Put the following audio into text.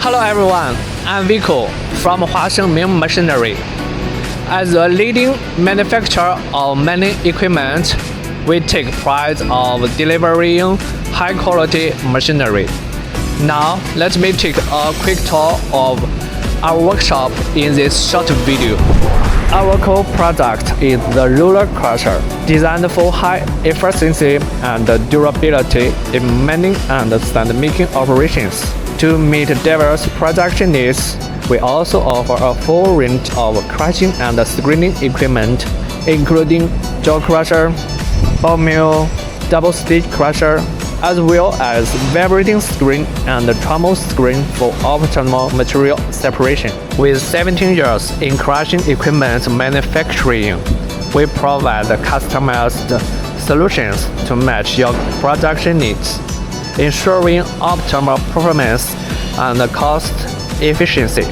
Hello everyone, I'm Vico from Huashengming Machinery. As a leading manufacturer of mining equipment, we take pride of delivering high-quality machinery. Now, let me take a quick tour of our workshop in this short video. Our core product is the roller crusher, designed for high efficiency and durability in mining and sand-making operations. To meet diverse production needs, we also offer a full range of crushing and screening equipment, including jaw crusher, ball mill, double stage crusher, as well as vibrating screen and trommel screen for optimal material separation. With 17 years in crushing equipment manufacturing, we provide customized solutions to match your production needs, ensuring optimal performance and cost efficiency.